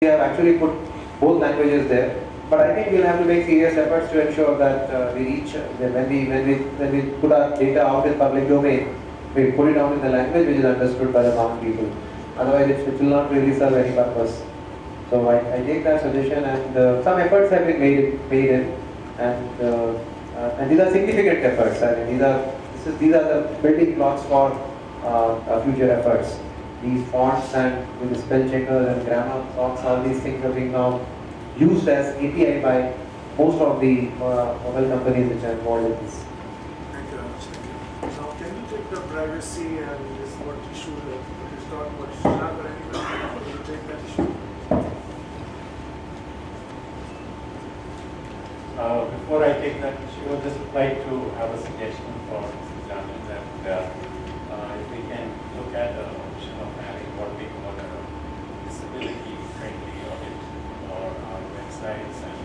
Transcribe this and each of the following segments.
have actually put both languages there. But I think we'll have to make serious efforts to ensure that we reach, when we put our data out in public domain, we put it out in the language which is understood by the common people. Otherwise, it will not really serve any purpose. So I take that suggestion, and some efforts have been made in, and these are significant efforts. I mean, these are the building blocks for future efforts. These fonts and with the spell checkers and grammar blocks, all these things are being now used as API by most of the mobile companies which are involved in this. Thank you very much. Now, can you take the privacy and this what issue that is talked about? Can you take that issue? Before I take that issue, I would just like to have a suggestion for Mr. Jamin that if we can look at the option of having what we call a disability-friendly audit for our websites, and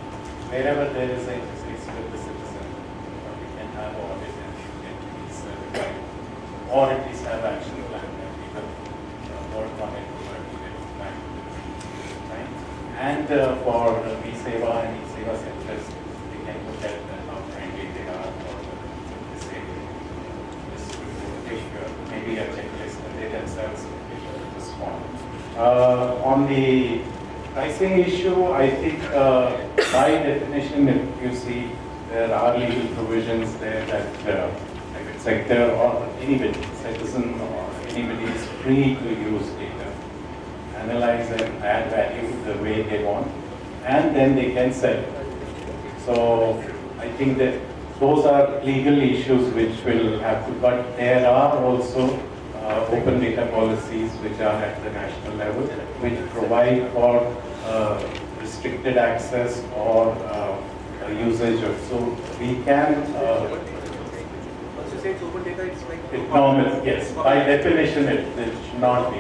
wherever there is an interface with the citizen, we can have audit and get these certified, or at least have action plan that people work on it over a period of time. Right? And for V-Seva and E-Seva centers, we can look at how friendly they are for the disabled. Maybe a checklist and they themselves will respond. On the pricing issue, I think by definition, if you see, there are legal provisions there that private sector or anybody, citizen or anybody is free to use data, analyze and add value the way they want, and then they can sell it. So I think that those are legal issues which will have to, but there are also open data policies which are at the national level, which provide for restricted access or usage of. So we can. Once you say it's open data, it's like. Normal, yes. By definition, it should not be.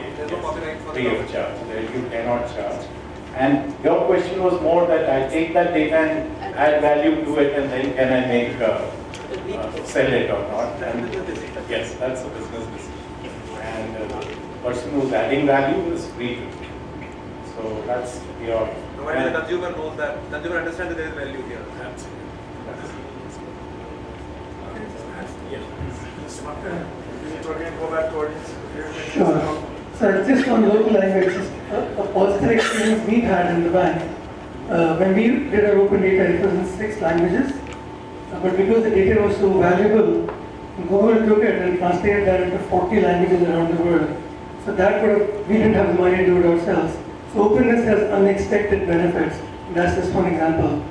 Free of charge. You cannot charge. And your question was more that I take that data and add value to it, and then can I make sell it or not? And yes, that's a business decision. And the person who's adding value is free to do. So that's your. Provided the consumer knows that, consumer understands that there is value here. Absolutely. Again, go back to audience. Sure. So just on local languages, a positive experience we had in the bank. When we did our open data, it was in 6 languages. But because the data was so valuable, Google took it and translated that into 40 languages around the world. So that we didn't have the money to do it ourselves. So openness has unexpected benefits. That's just one example.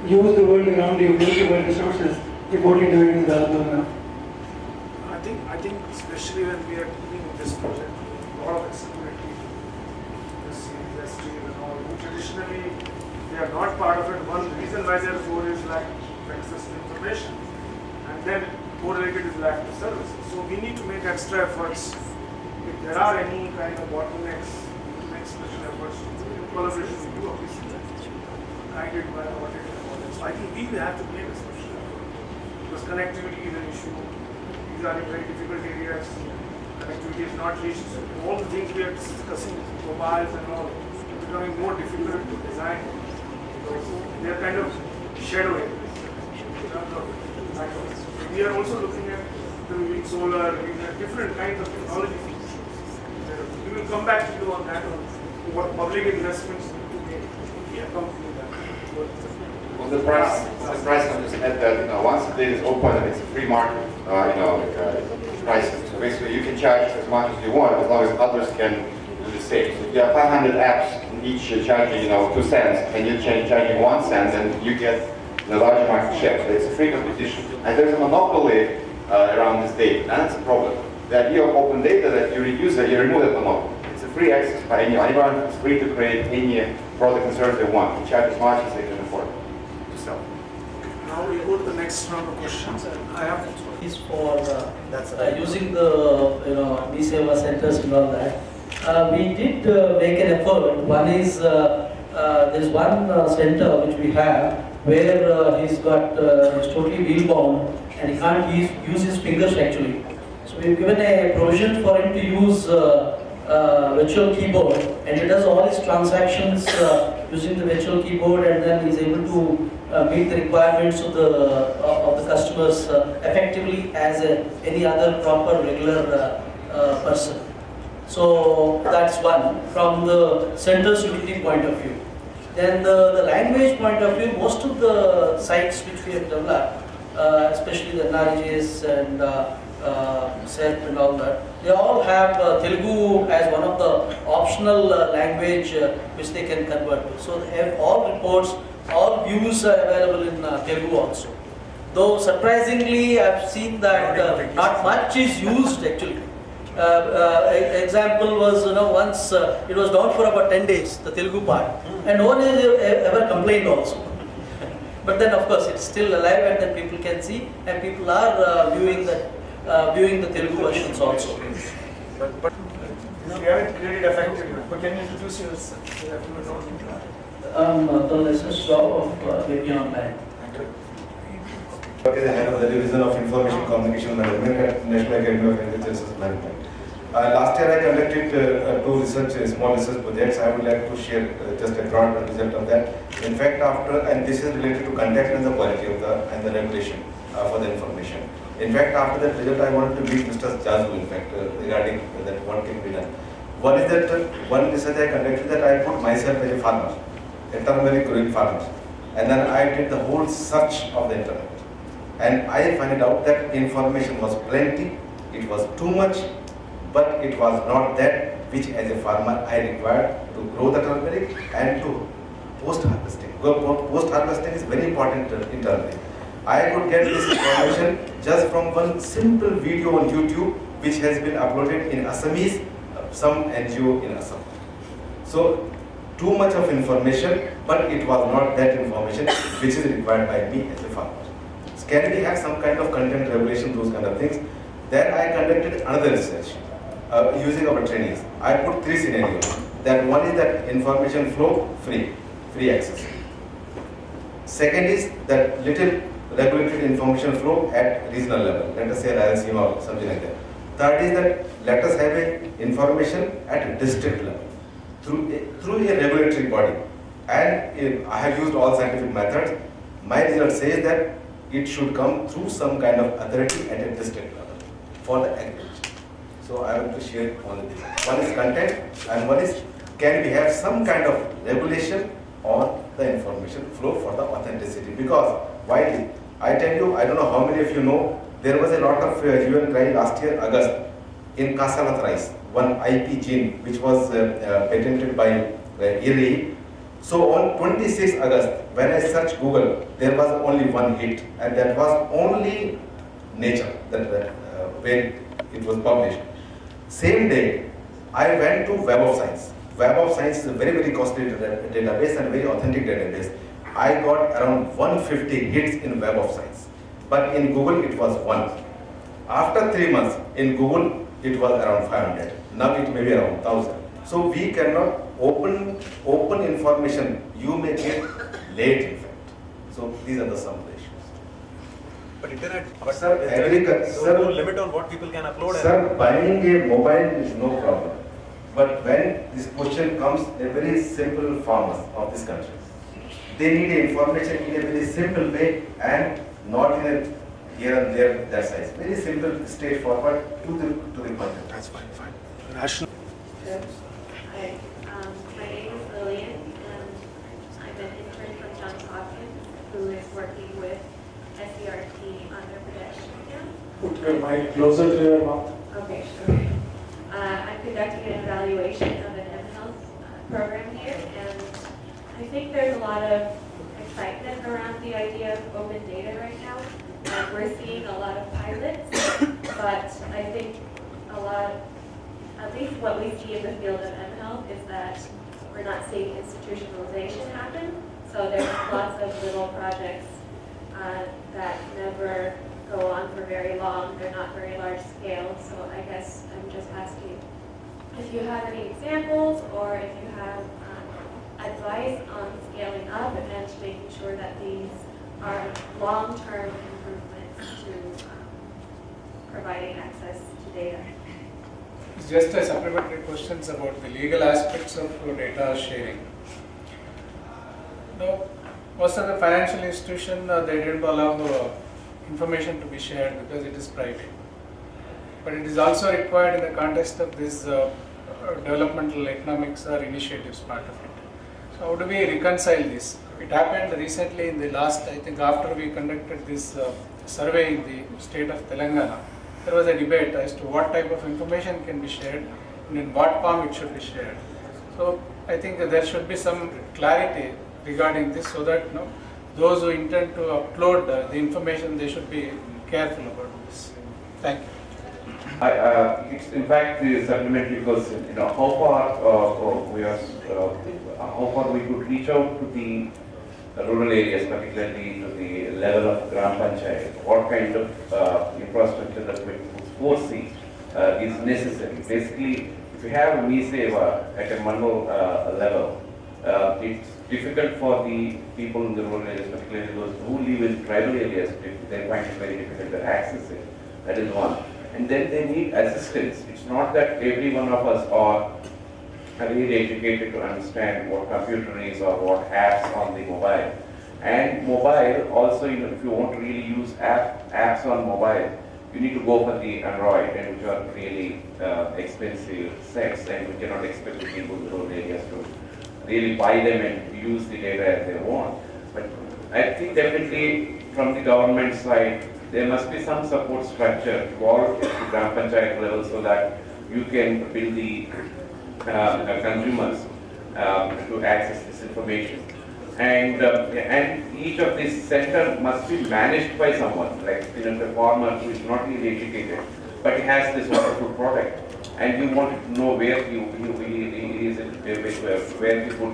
Use the world around you, build the world resources if what you're doing is valuable enough. I think especially when we are dealing with this project, a lot of accessibility, this industry and all, traditionally they are not part of it. One reason why they are poor is lack of access to information, and then correlated is lack of services. So we need to make extra efforts. If there are any kind of bottlenecks, to make special efforts in collaboration with you, obviously, guided by the audit and all that. So I think we have to make a special effort because connectivity is an issue. These are in very difficult areas. Connectivity is not reached. So all the things we are discussing, mobiles and all, are becoming more difficult to design because they are kind of shadowing in terms of networks. We are also looking at the wind solar, different kinds of technologies. We will come back to you on that, on what public investments need to make to accompany that. Well, the price I'm just add that, once the data is open and it's a free market, pricing. So basically you can charge as much as you want as long as others can do the same. So if you have 500 apps, each charging, 2 cents, and you're charging 1 cent, then you get the larger market share. So it's a free competition. And there's a monopoly around this data, and that's a problem. The idea of open data that you reduce it, you remove that monopoly. It's a free access by anyone. It's free to create any product and service they want. You charge as much as they can afford to sell. Now we go to the next round of questions. I have is for using the V-Seva centers and all that. We did make an effort. One is there's one center which we have where he's totally wheel-bound and he can't use his fingers actually. So we've given a provision for him to use virtual keyboard, and he does all his transactions using the virtual keyboard, and then he's able to meet the requirements of the customers effectively as any other proper regular person. So that's one from the center's utility point of view. Then the language point of view, most of the sites which we have developed, especially the NRJs and SERP and all that, they all have Telugu as one of the optional language which they can convert to. So they have all reports, all views are available in Telugu also. Though surprisingly, I've seen that not much is used actually. Example was, once it was down for about 10 days, the Telugu part, and no one has ever complained also. But then of course it's still alive, and then people can see, and people are viewing the Telugu versions also. But you haven't created effectively. But can you introduce yourself so that you know? The licensed job of Baby Online. Is the head of the Division of Information Communication Management at National Academy of Agricultural Management. Last year I conducted two small research projects. I would like to share just a broad result of that. In fact, and this is related to content and the quality of the regulation for the information. In fact, after that result, I wanted to meet Mr. Jazu, in fact, regarding that what can be done. One is that one research I conducted that I put myself as a farmer, a turmeric growing farmer, and then I did the whole search of the internet. And I find out that information was plenty, it was too much, but it was not that which as a farmer I required to grow the turmeric and to post-harvesting. Post-harvesting is very important in turmeric. I could get this information just from one simple video on YouTube which has been uploaded in Assamese, some NGO in Assam. So, too much of information, but it was not that information which is required by me as a farmer. Can we have some kind of content regulation, those kind of things? Then I conducted another research using our trainees. I put three scenarios. That one is that information flow free access. Second is that little regulated information flow at regional level, let us say Rayalaseema or something like that. Third is that let us have a information at a district level through a regulatory body. And I have used all scientific methods. My result says that it should come through some kind of authority at a district level for the agriculture. So I want to share all of this. One is content and one is can we have some kind of regulation on the information flow for the authenticity. Because why? I tell you, I don't know how many of you know, there was a lot of hue and cry last year, August, in Cassava rice, one IP gene which was patented by IRI. So on 26 August, when I searched Google, there was only one hit, and that was only Nature, where it was published. Same day, I went to Web of Science. Web of Science is a very, very costly database and very authentic database. I got around 150 hits in Web of Science, but in Google it was 1. After 3 months, in Google it was around 500. Now it may be around 1,000. So we cannot open information. You may get late, in fact. So these are the some of the issues. But internet, Sir, no limit on what people can upload. Sir, buying a mobile is no problem. But when this question comes, a very simple farmers of this country, they need information in a very simple way and not in a here and there that size. Very simple, straightforward to the content. That's fine. Rational. Hi, my name is Lillian, and I'm an intern from Johns Hopkins who is working with SERT on their production camp. Put your mic closer to your mouth. Okay, sure. I'm conducting an evaluation of an mHealth program here, and I think there's a lot of excitement around the idea of open data right now. And we're seeing a lot of pilots, but I think at least what we see in the field of mHealth is that we're not seeing institutionalization happen. So there's lots of little projects that never go on for very long. They're not very large scale. So I guess I'm just asking if you have any examples or if you have advice on scaling up and making sure that these are long-term improvements to providing access to data. It's just a supplementary questions about the legal aspects of data sharing. Now, most of the financial institutions they didn't allow information to be shared because it is private. But it is also required in the context of this developmental economics or initiatives part of it. So how do we reconcile this? It happened recently in the last, I think after we conducted this survey in the state of Telangana, there was a debate as to what type of information can be shared and in what form it should be shared. So I think that there should be some clarity regarding this so that those who intend to upload the information, they should be careful about this. Thank you. It's in fact the supplementary question. How far how far we could reach out to the rural areas, particularly to the level of Gram Panchayat. What kind of infrastructure that we foresee is necessary. Basically, if you have a MeSeva at a mandal level, it's difficult for the people in the rural areas, particularly those who live in tribal areas, they find it very difficult to access it. That is one. And then they need assistance. It's not that every one of us are really educated to understand what computer is or what apps on the mobile. And mobile also, if you want to really use apps on mobile, you need to go for the Android, and which are really expensive sets, and we cannot expect the people in rural areas to really buy them and use the data as they want. But I think definitely from the government side, there must be some support structure involved at the Gram Panchayat level so that you can build the consumers to access this information. And each of these center must be managed by someone, like a farmer who is not really educated, but he has this wonderful product, and you want to know where he would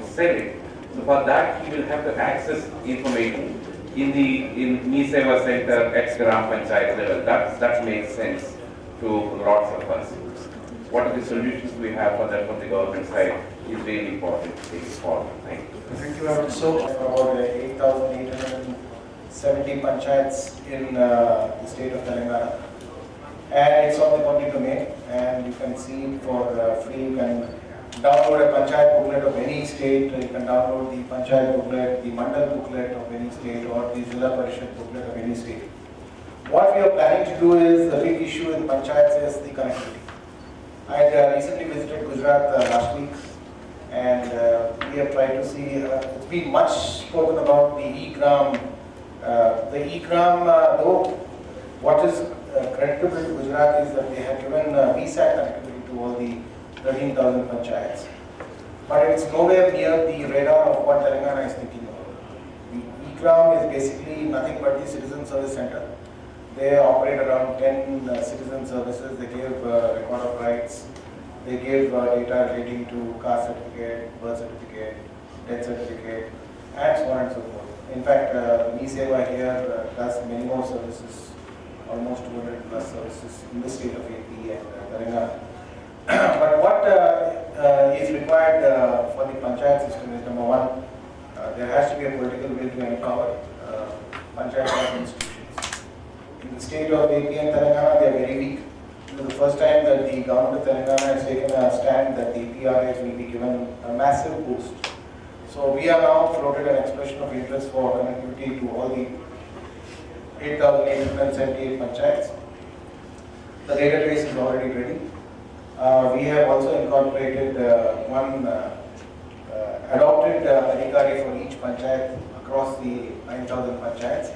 sell it. So for that, he will have to access information in MeSeva center at Gram Panchayat level. That makes sense to lots of us. What are the solutions we have for that from the government side is really important to take forward. Thank you. Thank you, Aaron. So, about 8,870 panchayats in the state of Telangana. And it's on the public domain, and you can see it for free. You can download a panchayat booklet of any state. You can download the panchayat booklet, the mandal booklet of any state, or the Zilla Parishad booklet of any state. What we are planning to do is, the big issue in panchayats is the connectivity. I recently visited Gujarat last week, and we have tried to see, it's been much spoken about the e-gram. Though what is creditable to Gujarat is that they have given VSAT connectivity to all the 13,000 panchayats. But it's nowhere near the radar of what Telangana is thinking about. The e-gram is basically nothing but the citizen service center. They operate around 10 citizen services. They give record of rights. They give data relating to caste certificate, birth certificate, death certificate, and so on and so forth. In fact, MeSeva here does many more services, almost 200 plus services in the state of AP and Telangana. But what is required for the panchayat system is, number one, there has to be a political will to empower panchayat institutions. In the state of AP and Telangana, they are very weak. This is the first time that the government of Telangana has taken a stand that the PRAs will be given a massive boost. So we are now floated an expression of interest for connectivity to all the 8,878 panchayats. The database is already ready. We have also incorporated adopted adhikari for each panchayat across the 9,000 panchayats.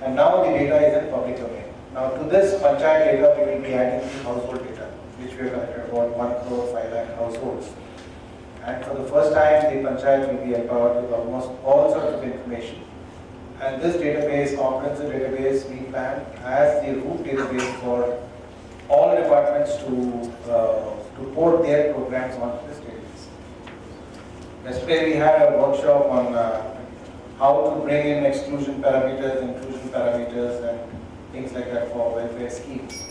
And now the data is in public domain. Now to this panchayat data, we will be adding the household data, which we have collected about 1 crore 5 lakh households. And for the first time, the panchayat will be empowered with almost all sorts of information. And this database, comprehensive database, we plan as the root database for all departments to port their programs onto this database. Yesterday we had a workshop on how to bring in exclusion parameters, inclusion parameters, and things like that for welfare schemes.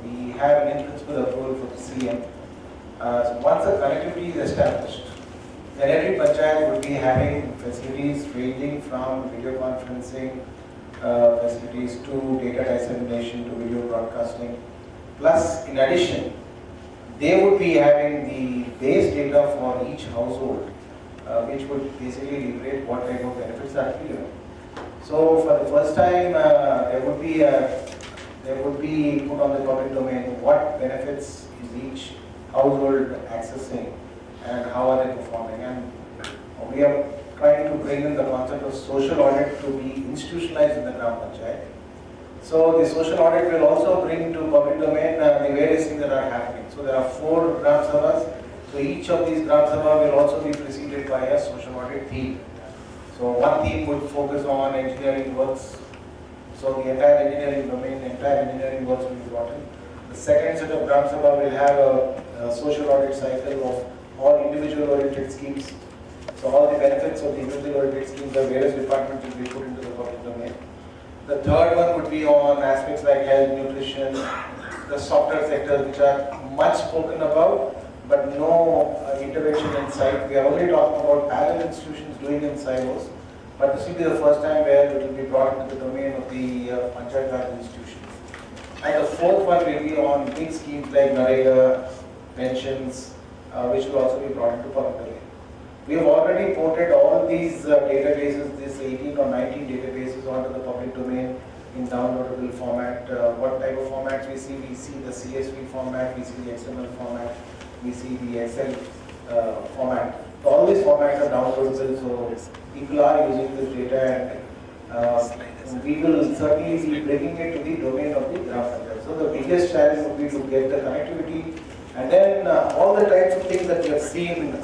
We have an in-principle approval for the CM. So once the connectivity is established, then every panchayat would be having facilities ranging from video conferencing facilities to data dissemination to video broadcasting. Plus, in addition, they would be having the base data for each household, which would basically liberate what type of benefits are given. So for the first time, there would be put on the public domain what benefits is each household accessing and how are they performing. And we are trying to bring in the concept of social audit to be institutionalized in the Gram Panchayat. So the social audit will also bring to public domain the various things that are happening. So there are 4 Gram Sabhas. So each of these Gram Sabha will also be preceded by a social audit theme. So one theme would focus on engineering works. So the entire engineering domain, entire engineering works will be brought in. The second set of Gram Sabha will have a social audit cycle of all individual oriented schemes. So all the benefits of the individual oriented schemes by various departments will be put into the public domain. The third one would be on aspects like health, nutrition, the softer sectors which are much spoken about, but no intervention in sight. We are only talking about parallel institutions doing in silos, but this will be the first time where it will be brought into the domain of the Panchayat Raj institutions. And the fourth one will be on big schemes like NREGA, pensions, which will also be brought into public domain. We have already ported all these databases, this 18 or 19 databases onto the public domain in downloadable format. What type of formats we see? We see the CSV format, we see the XML format, we see the Excel format. So all these formats are downloadable, so people are using this data, and we will certainly be bringing it to the domain of the Gram Panchayat. So the biggest challenge would be to get the connectivity, and then all the types of things that we have seen.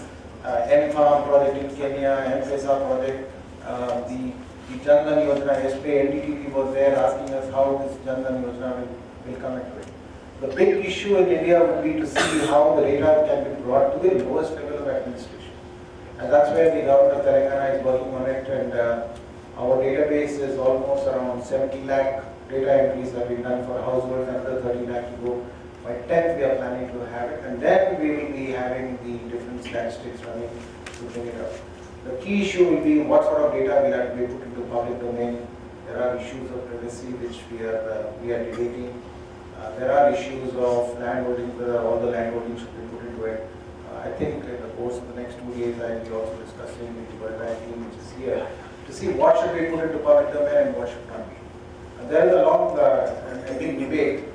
M-Farm project in Kenya, M-Pesa project, the Jan Dhan Yojana, yesterday NDTV was there asking us how this Jan Dhan Yojana will come into it. The big issue in India would be to see how the data can be brought to the lowest level of administration. And that's where the government of Telangana is working on it, and our database is almost around 70 lakh data entries that we've done for households, another 30 lakh to go. By 10th, we are planning to have it, and then we will be having the different statistics running to bring it up. The key issue will be what sort of data will have to be put into public domain. There are issues of privacy which we are debating. There are issues of landholding, whether all the landholding should be put into it. I think in the course of the next 2 days, I will be also discussing with the World Bank team, which is here, to see what should be put into public domain and what should not be. And there is a long and big debate.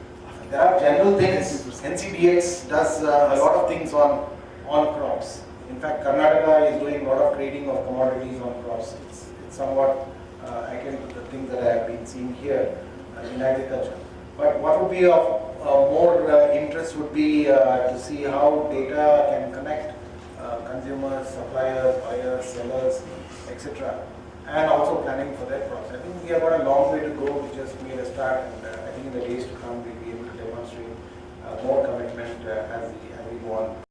There are general things. NCDX does a lot of things on crops. In fact, Karnataka is doing a lot of trading of commodities on crops. It's somewhat akin to the things that I have been seeing here in agriculture. But what would be of more interest would be to see how data can connect consumers, suppliers, buyers, sellers, etc. And also planning for that process. I think we have got a long way to go. We just made a start, and I think in the days to come we'll be able to demonstrate more commitment as we go on.